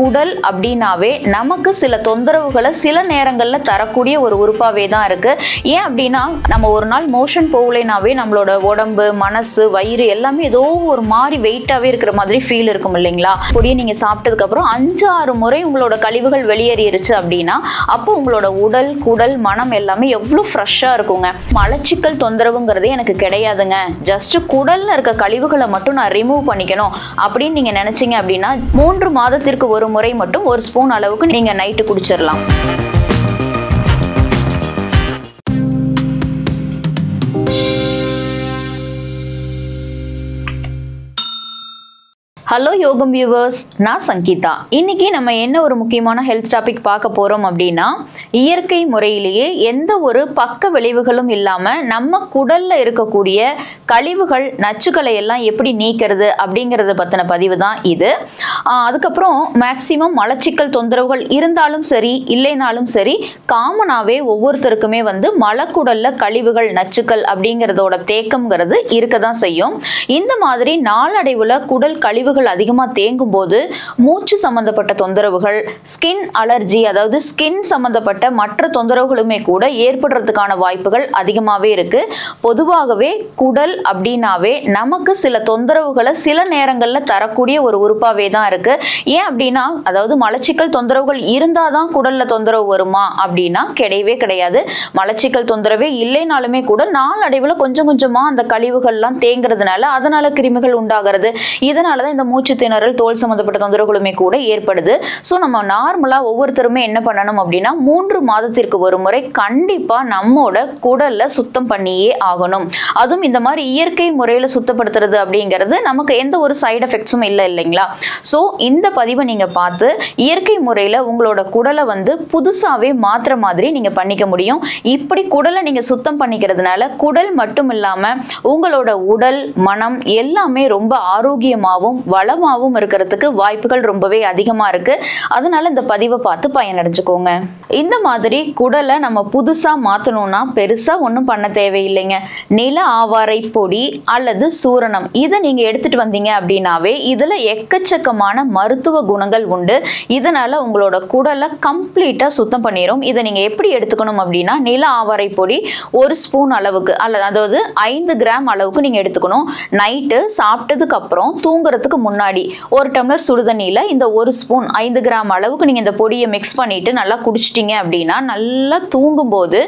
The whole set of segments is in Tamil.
குடல் அப்படின்னாவே நமக்கு சில தொந்தரவுகளை சில நேரங்கள்ல தரக்கூடிய ஒரு உறுப்பாவே தான் இருக்கு. ஏன் அப்படின்னா நம்ம ஒரு நாள் மோஷன் போகலைனாவே நம்மளோட உடம்பு, மனசு, வயிறு எல்லாமே ஏதோ ஒரு மாதிரி வெயிட்டாவே இருக்கிற மாதிரி ஃபீல் இருக்கும் இல்லைங்களா? பொடியை நீங்க சாப்பிட்டதுக்கு அப்புறம் 5-6 முறை உங்களோட கழிவுகள் வெளியேறிடுச்சு அப்படின்னா அப்போ உங்களோட உடல், குடல், மனம் எல்லாமே எவ்வளவு ஃப்ரெஷ்ஷா இருக்குங்க. மலச்சிக்கல் தொந்தரவுங்கிறதே எனக்கு கிடையாதுங்க, ஜஸ்ட் குடல்ல இருக்க கழிவுகளை மட்டும் நான் ரிமூவ் பண்ணிக்கணும் அப்படின்னு நீங்க நினைச்சீங்க அப்படின்னா 3 மாதத்திற்கு ஒரு முறை மட்டும் 1 ஸ்பூன் அளவுக்கு நீங்க நைட்டு குடிச்சிடலாம். ஹலோ யோகம் வியூவர்ஸ், நான் சங்கீதா. இன்னைக்கு நம்ம என்ன ஒரு முக்கியமான ஹெல்த் டாபிக் பார்க்க போறோம் அப்படின்னா, இயற்கை முறையிலேயே எந்த ஒரு பக்க விளைவுகளும் இல்லாம நம்ம குடல்ல இருக்கக்கூடிய கழிவுகள், நச்சுக்களை எல்லாம் எப்படி நீக்கிறது அப்படிங்கறத பத்தின பதிவு தான் இது. அதுக்கப்புறம் மேக்சிமம் மலச்சிக்கல் தொந்தரவுகள் இருந்தாலும் சரி இல்லைனாலும் சரி காமனாவே ஒவ்வொருத்தருக்குமே மலக்குடல்ல கழிவுகள், நச்சுக்கள் அப்படிங்கறதோட தேக்கம்ங்கிறது இருக்கதான் செய்யும். இந்த மாதிரி நாளடைவுல குடல் கழிவுகள் அதிகமா தேங்கும் போது மூச்சு சம்பந்தப்பட்ட தொந்தரவுகள், ஸ்கின் அலர்ஜி, அதாவது ஸ்கின் சம்பந்தப்பட்ட மற்ற தொந்தரவுகளுமே கூட ஏற்படுறதுக்கான வாய்ப்புகள் அதிகமாவே இருக்கு. பொதுவாகவே குடல் அப்படின்னாவே நமக்கு சில தொந்தரவுகளை சில நேரங்கள்ல தரக்கூடிய ஒரு உறுப்பாவே தான் இருக்கு. ஏன் அப்படின்னா அதாவது மலச்சிக்கல் தொந்தரவுகள் இருந்தாதான் குடல்ல தொந்தரவு வருமா அப்படின்னா கிடையவே கிடையாது. மலச்சிக்கல் தொந்தரவே இல்லைனாலுமே கூட நாளடைவுல கொஞ்சம் கொஞ்சமா அந்த கழிவுகள்லாம் தேங்கிறதுனால அதனால கிருமிகள் உண்டாகிறது. இதனாலதான் இந்த மூச்சு திணறல், தோல் சம்பந்தப்பட்ட தொந்தரவுகளுமே கூட ஏற்படுது. ஸோ நம்ம நார்மலா ஒவ்வொருத்தருமே என்ன பண்ணணும் அப்படின்னா 3 மாதத்திற்கு ஒரு முறை கண்டிப்பா நம்மோட குடல்ல சுத்தம் பண்ணியே ஆகணும். அதுவும் இந்த மாதிரி இயற்கை முறையில சுத்தப்படுத்துறது அப்படிங்கிறது நமக்கு எந்த ஒரு சைடு எஃபெக்ட்ஸும் இல்லை இல்லைங்களா? ஸோ இந்த பதிவை நீங்க பார்த்து இயற்கை முறையில உங்களோட குடலை புதுசாவே மாற்ற மாதிரி நீங்க பண்ணிக்க முடியும். இப்படி குடலை நீங்க சுத்தம் பண்ணிக்கிறதுனால குடல் மட்டும் இல்லாம உங்களோட உடல், மனம் எல்லாமே ரொம்ப ஆரோக்கியமாகவும் வளமாகவும் இருக்கிறதுக்கு வாய்ப்புகள் ரொம்பவே அதிகமா இருக்கு. அதனால இந்த பதிவை பார்த்து பயனடைஞ்சுக்கோங்க. இந்த மாதிரி குடலை நம்ம புதுசா மாத்தணும்னா பெருசா ஒன்றும் பண்ண தேவையில்லைங்க. நில ஆவாரை பொடி அல்லது சூரணம் இதை நீங்க எடுத்துட்டு வந்தீங்க அப்படின்னாவே இதுல எக்கச்சக்கமான மருத்துவ குணங்கள் உண்டு. இதனால உங்களோட குடலை கம்ப்ளீட்டா சுத்தம் பண்ணிரும். இதை நீங்க எப்படி எடுத்துக்கணும் அப்படின்னா, நில ஆவாரை பொடி 1 ஸ்பூன் அளவுக்கு அல்லது அதாவது 5 கிராம் அளவுக்கு நீங்க எடுத்துக்கணும். நைட்டு சாப்பிட்டதுக்கு அப்புறம் தூங்குறதுக்கு முன்னாடி 1 டம்ளர் சுடுதண்ணியில இந்த 1 ஸ்பூன் 5 கிராம் அளவுக்கு நீங்க இந்த பொடியை மிக்ஸ் பண்ணிட்டு நல்லா குடிச்சிட்டீங்க அப்படின்னா நல்லா தூங்கும் போது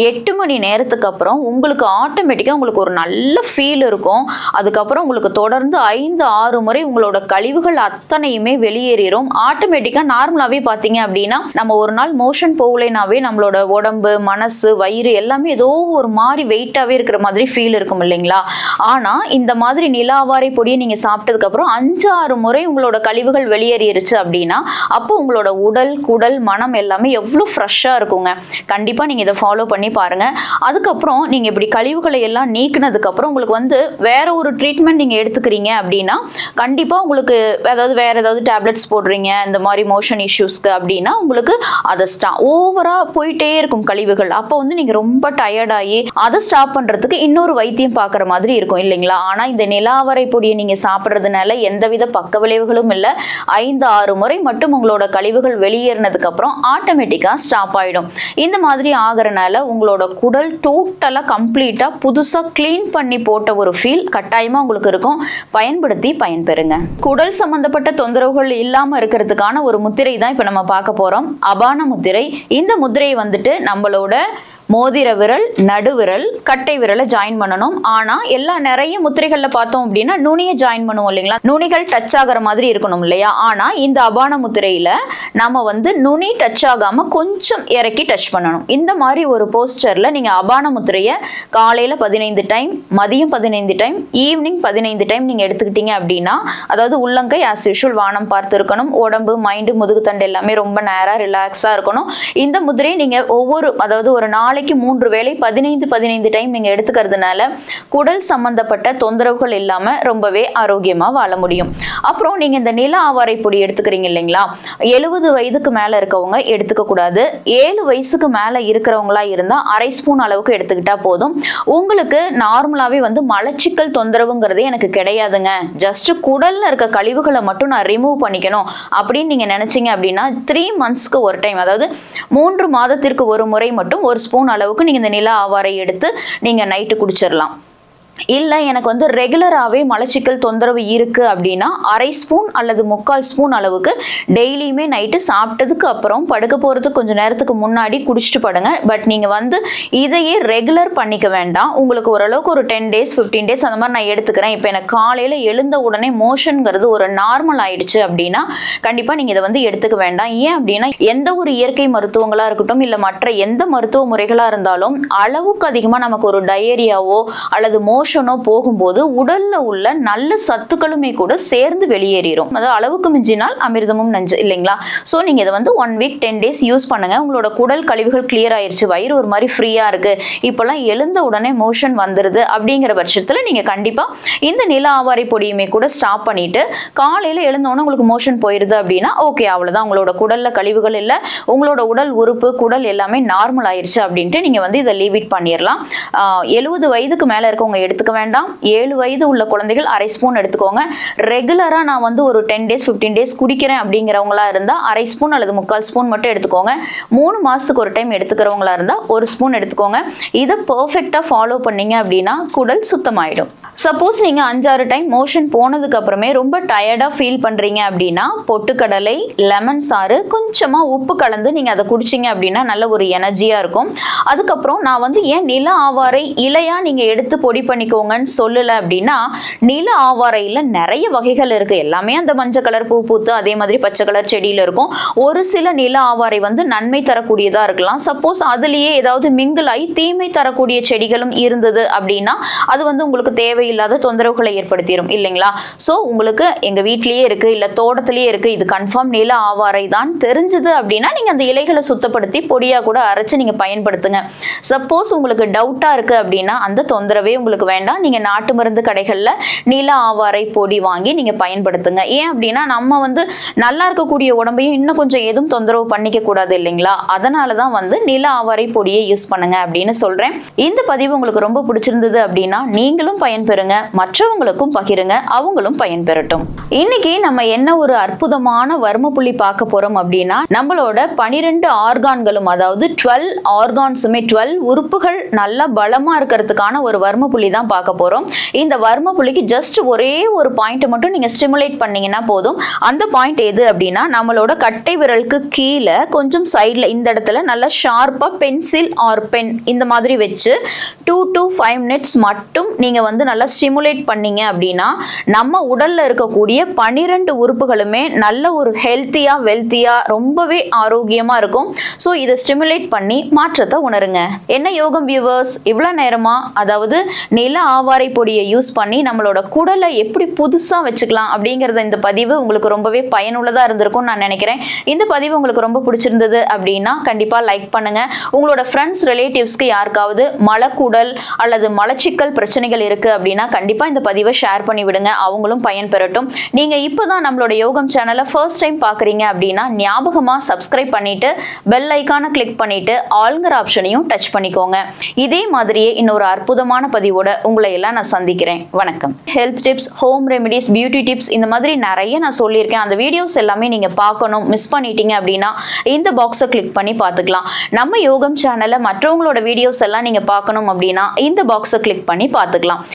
8 மணி நேரத்துக்கு அப்புறம் உங்களுக்கு ஆட்டோமேட்டிக்கா உங்களுக்கு ஒரு நல்ல ஃபீல் இருக்கும். அதுக்கப்புறம் உங்களுக்கு தொடர்ந்து 5-6 முறை உங்களோட கழிவுகள் அத்தனையுமே வெளியேறிடும். ஆட்டோமேட்டிக்கா நார்மலாவே பாத்தீங்க அப்படின்னா நம்ம ஒரு நாள் மோஷன் போகலைனாவே நம்மளோட உடம்பு, மனசு, வயிறு எல்லாமே ஏதோ ஒரு மாதிரி வெயிட்டாவே இருக்கிற மாதிரி ஃபீல் இருக்கும் இல்லைங்களா? ஆனா இந்த மாதிரி நிலாவாரை பொடியை நீங்க சாப்பிட்டதுக்கு அப்புறம் 5-6 முறை உங்களோட கழிவுகள் வெளியேறிடுச்சு அப்படின்னா அப்போ உங்களோட உடல், குடல், மனம் எல்லாமே எவ்வளவு ஃப்ரெஷ்ஷா இருக்குங்க. கண்டிப்பா நீங்க இதை ஃபாலோ பண்ணி பாருங்க. அதுக்கப்புறம் நீங்க இப்படி கழிவுகளை எல்லாம் நீக்கினதுக்கு அப்புறம் உங்களுக்கு வேற ஒரு ட்ரீட்மெண்ட் நீங்க எடுத்துக்கிறீங்க அப்படின்னா கண்டிப்பா உங்களுக்கு அதாவது வேற ஏதாவது டேப்லெட்ஸ் போடுறீங்க இந்த மாதிரி மோஷன் இஷ்யூஸ்க்கு அப்படின்னா உங்களுக்கு அதை ஓவரா போயிட்டே இருக்கும் கழிவுகள். அப்போ நீங்க ரொம்ப டயர்டாகி அதை ஸ்டாப் பண்றதுக்கு இன்னொரு வைத்தியம் பார்க்குற மாதிரி இருக்கும் இல்லைங்களா? ஆனா இந்த நிலாவரை பொடியை நீங்க சாப்பிட்றதுனால எந்தவித பக்க விளைவுகளும் இல்லை. 5-6 முறை மட்டும் உங்களோட கழிவுகள் வெளியேறினதுக்கு அப்புறம் ஆட்டோமேட்டிக்கா ஸ்டாப் ஆயிடும். இந்த மாதிரி ஆகிறனால உங்களோட குடல் டோட்டலா கம்ப்ளீட்டா புதுசா கிளீன் பண்ணி போட்ட ஒரு ஃபீல் கட்டாயமா உங்களுக்கு இருக்கும். பயன்படுத்தி பயன்பெறுங்க. குடல் சம்பந்தப்பட்ட தொந்தரவுகள் இல்லாம இருக்கிறதுக்கான ஒரு முத்திரை தான் இப்ப நம்ம பார்க்க போறோம், அபான முத்திரை. இந்த முத்திரையை நம்மளோட மோதிர விரல், நடுவிரல், கட்டை விரலை ஜாயின் பண்ணணும். ஆனா நிறைய முத்திரைகள்ல பார்த்தோம் அப்படின்னா நுனியை ஜாயின் பண்ணுவோம் இல்லைங்களா? நுனிகள் டச் ஆகிற மாதிரி இருக்கணும் இல்லையா? ஆனா இந்த அபான முத்திரையில நம்ம நுனி டச் ஆகாம கொஞ்சம் இறக்கி டச் பண்ணணும். இந்த மாதிரி ஒரு போஸ்டர்ல நீங்க அபான முத்திரையை காலையில 15 டைம், மதியம் 15 டைம், ஈவினிங் 15 டைம் நீங்க எடுத்துக்கிட்டீங்க அப்படின்னா அதாவது உள்ளங்கை ஆஸ் யூஷுவல் வானம் பார்த்து இருக்கணும். உடம்பு, மைண்டு, முதுகு தண்டு எல்லாமே ரொம்ப நேரா ரிலாக்ஸா இருக்கணும். இந்த முத்திரையை நீங்க அதாவது ஒரு 4 நாளைக்கு 3 வேளை 15 டைம் நீங்க எடுத்துக்கிறதுனால குடல் சம்பந்தப்பட்ட தொந்தரவுகள் இல்லாம ரொம்பவே ஆரோக்கியமா வாழ முடியும். அப்புறம் நீங்க இந்த நில ஆவாரை பொடி எடுத்துக்கிறீங்க இல்லைங்களா, 70 வயதுக்கு மேல இருக்கவங்க எடுத்துக்க கூடாது. 7 வயசுக்கு மேல இருக்கிறவங்களா இருந்தா அரை ஸ்பூன் அளவுக்கு எடுத்துக்கிட்டா போதும். உங்களுக்கு நார்மலாவே வந்து மலச்சிக்கல் தொந்தரவுங்கிறதே எனக்கு கிடையாதுங்க, ஜஸ்ட் குடல்ல இருக்க கழிவுகளை மட்டும் நான் ரிமூவ் பண்ணிக்கணும் அப்படின்னு நீங்க நினைச்சீங்க அப்படின்னா 3 மந்த்ஸ்க்கு ஒரு டைம், அதாவது 3 மாதத்திற்கு ஒரு முறை மட்டும் 1 ஸ்பூன் அளவுக்கு நீங்க இந்த நில ஆவாரை எடுத்து நீங்க நைட்டு குடிச்சிடலாம். இல்லை எனக்கு வந்து ரெகுலராகவே மலச்சிக்கல் தொந்தரவு இருக்குது அப்படின்னா அரை ஸ்பூன் அல்லது 3/4 ஸ்பூன் அளவுக்கு டெய்லியுமே நைட்டு சாப்பிட்டதுக்கு அப்புறம் படுக்க போகிறதுக்கு கொஞ்சம் நேரத்துக்கு முன்னாடி குடிச்சிட்டு படுங்க. பட் நீங்கள் வந்து இதையே ரெகுலர் பண்ணிக்க வேண்டாம். உங்களுக்கு ஓரளவுக்கு ஒரு 10 days 15 days அந்த மாதிரி நான் எடுத்துக்கிறேன், இப்போ எனக்கு காலையில் எழுந்த உடனே மோஷனுங்கிறது ஒரு நார்மல் ஆயிடுச்சு அப்படின்னா கண்டிப்பாக நீங்கள் இதை வந்து எடுத்துக்க வேண்டாம். ஏன் அப்படின்னா எந்த ஒரு இயற்கை மருத்துவங்களாக இருக்கட்டும் இல்லை மற்ற எந்த மருத்துவ முறைகளாக இருந்தாலும் அளவுக்கு அதிகமாக நமக்கு ஒரு டயரியாவோ அல்லது போகும்போது உடல்ல உள்ள நல்ல சத்துக்களுமே கூட சேர்ந்து வெளியேறிடும். அதாவது அளவுக்கு மிஞ்சினால் அமிர்தமும் நஞ்சு இல்லைங்களா. சோ நீங்க இதை வந்து 1 week 10 days யூஸ் பண்ணுங்க. உங்களோட குடல் கழிவுகள் கிளியர் ஆயிருச்சு, வயிறு ஒரு மாதிரி ஃப்ரீயா இருக்கு, இப்பெல்லாம் எழுந்த உடனே மோஷன் வந்துருது அப்படிங்கிற பட்சத்துல நீங்க கண்டிப்பா இந்த நில ஆவாரை பொடியுமே கூட ஸ்டாப் பண்ணிட்டு காலையில எழுந்த உடனே உங்களுக்கு மோஷன் போயிருது அப்படின்னா ஓகே, அவ்வளவுதான், உங்களோட குடல்ல கழிவுகள் இல்ல, உங்களோட உடல் உறுப்பு குடல் எல்லாமே நார்மல் ஆயிருச்சு அப்படின்ட்டு நீங்க வந்து இதை லீவ் இட் பண்ணிடலாம். 70 வயதுக்கு மேல இருக்கவங்க எடுத்துக்க வேண்டாம். 7 வயது உள்ள குழந்தைகள் அரை ஸ்பூன் எடுத்துக்கோங்க. ரெகுலரா நான் வந்து ஒரு 10 days 15 days குடிக்கிறேன் அப்படிங்கிறவங்களா இருந்தா அரை ஸ்பூன் அல்லது 3/4 ஸ்பூன் மட்டும் எடுத்துக்கோங்க. 3 மாசத்துக்கு ஒரு டைம் எடுத்துக்கிறவங்களா இருந்தா 1 ஸ்பூன் எடுத்துக்கோங்க. இதை பெர்ஃபெக்ட்டா ஃபாலோ பண்ணீங்க அப்படின்னா குடல் சுத்தமாயிடும். சப்போஸ் நீங்க 5-6 டைம் மோஷன் போனதுக்கு அப்புறமே ரொம்ப டயர்டா ஃபீல் பண்றீங்க அப்படின்னா பொட்டுக்கடலை, லெமன் சாறு, கொஞ்சமா உப்பு கலந்து நீங்க அதை குடிச்சீங்க அப்படின்னா நல்ல ஒரு எனர்ஜியா இருக்கும். அதுக்கப்புறம் நான் வந்து ஏன் நில ஆவாரை இலையா நீங்க எடுத்து பொடி பண்ணிக்கோங்கன்னு சொல்லல அப்படின்னா நில ஆவாரையில நிறைய வகைகள் இருக்கு. எல்லாமே அந்த மஞ்சள் கலர் பூ பூத்து அதே மாதிரி பச்சை கலர் செடியில இருக்கும். ஒரு சில நில ஆவாரை வந்து நன்மை தரக்கூடியதா இருக்கலாம். சப்போஸ் அதுலயே ஏதாவது மிங்கிள் ஆகி தீமை தரக்கூடிய செடிகளும் இருந்தது அப்படின்னா அது வந்து உங்களுக்கு தேவையில்லாத தொந்தரவுகளை ஏற்படுத்திடும் இல்லைங்களா. சோ உங்களுக்கு எங்க வீட்லயே இருக்கு இல்ல தோட்டத்திலேயே இருக்கு, இது கன்ஃபார்ம் நில ஆவாரை தான் தெரிஞ்சது அப்படின்னா நீங்க அந்த இலைகளை சுத்தப்படுத்தி பொடியா கூட அரைச்சு நீங்க பயன்படுத்துங்க. சப்போஸ் உங்களுக்கு டவுட்டா இருக்கு அப்படின்னா அந்த தொந்தரவே உங்களுக்கு வேண்டாம், நீங்க நாட்டு மருந்து கடைகள்ல நில ஆவாரை பொடி வாங்கி நீங்க பயன்படுத்துங்க. ஏன் அப்படின்னா நம்ம வந்து நல்லா இருக்கக்கூடிய உடம்பையும் இன்னும் கொஞ்சம் எதுவும் தொந்தரவு பண்ணிக்க கூடாது இல்லைங்களா. அதனாலதான் வந்து நில ஆவாரை பொடியை யூஸ் பண்ணுங்க அப்படின்னு சொல்றேன். இந்த பதிவு உங்களுக்கு ரொம்ப பிடிச்சிருந்தது அப்படின்னா நீங்களும் பயன்பெறுங்க, மற்றவங்களுக்கும் பகிருங்க, அவங்களும் பயன்பெறட்டும். இன்னைக்கு நம்ம என்ன ஒரு அற்புதமான வர்ம புள்ளி பார்க்க போறோம் அப்படின்னா நம்மளோட 12 ஆர்கான்களும், அதாவது 12 ஆர்கான்ஸுமே 12 உறுப்புகள் நல்லா பலமா இருக்கிறதுக்கான ஒரு வர்ம புள்ளி தான் பார்க்க போறோம். இந்த வர்ம புள்ளிக்கு ஜஸ்ட் ஒரே ஒரு பாயிண்ட் மட்டும் நீங்க ஸ்டிமுலேட் பண்ணீங்கன்னா போதும். அந்த பாயிண்ட் எது அப்படின்னா நம்மளோட கட்டை விரலுக்கு கீழே கொஞ்சம் சைட்ல இந்த இடத்துல நல்லா ஷார்ப்பா பென்சில் ஆர் பென் இந்த மாதிரி வச்சு 2 to 5 minutes மட்டும் நீங்க வந்து நல்லா ஸ்டிமுலேட் பண்ணீங்க அப்படின்னா நம்ம உடல்ல இருக்கக்கூடிய 12 உறுப்புகளுமே நல்ல ஒரு ஹெல்த்தியா வெல்த்தியா ரொம்பவே ஆரோக்கியமா இருக்கும். ஸோ இதை ஸ்டிமுலேட் பண்ணி மாற்றத்தை உணருங்க. என்ன யோகம் வியூவர்ஸ், இவ்வளவு நேரமா அதாவது நில ஆவாரை பொடியை யூஸ் பண்ணி நம்மளோட குடலை எப்படி புதுசா வச்சுக்கலாம் அப்படிங்கறத இந்த பதிவு உங்களுக்கு ரொம்பவே பயனுள்ளதா இருந்திருக்கும் நான் நினைக்கிறேன். இந்த பதிவு உங்களுக்கு ரொம்ப பிடிச்சிருந்தது அப்படின்னா கண்டிப்பா லைக் பண்ணுங்க. உங்களோட ஃப்ரெண்ட்ஸ் ரிலேட்டிவ்ஸ்க்கு யாருக்காவது மலக்குடல் அல்லது மலச்சிக்கல் பிரச்சனைகள் இருக்கு அப்படின்னா கண்டிப்பா இந்த பதிவை ஷேர் பண்ணி விடுங்க, அவங்களும் பயன்பெறட்டும். நீங்க இப்பதான் நம்மளோட யோகம் சேனலை ஃபர்ஸ்ட் டைம் பாக்குறீங்க அப்படின்னா ஞாபகமா சப்ஸ்கிரைப் பண்ணிட்டு பெல் ஐகானை கிளிக் பண்ணிட்டு ஆல்ங்கிற ஆப்ஷனையும் டச் பண்ணிக்கோங்க. இதே மாதிரியே இன்னொரு அற்புதமான பதிவோட உங்களை எல்லாம் நான் சந்திக்கிறேன். வணக்கம். Health tips, home remedies, beauty tips இந்த மாதிரி நிறைய நான் சொல்லியிருக்கேன். அந்த வீடியோஸ் எல்லாமே நீங்க பார்க்கணும், மிஸ் பண்ணிட்டீங்க அப்படின்னா இந்த பாக்ஸை கிளிக் பண்ணி பார்த்துக்கலாம். நம்ம யோகம் சேனல்ல மற்றவங்களோட வீடியோஸ் எல்லாம் நீங்க பார்க்கணும் அப்படின்னா இந்த பாக்ஸை கிளிக் பண்ணி பார்த்துக்கலாம்.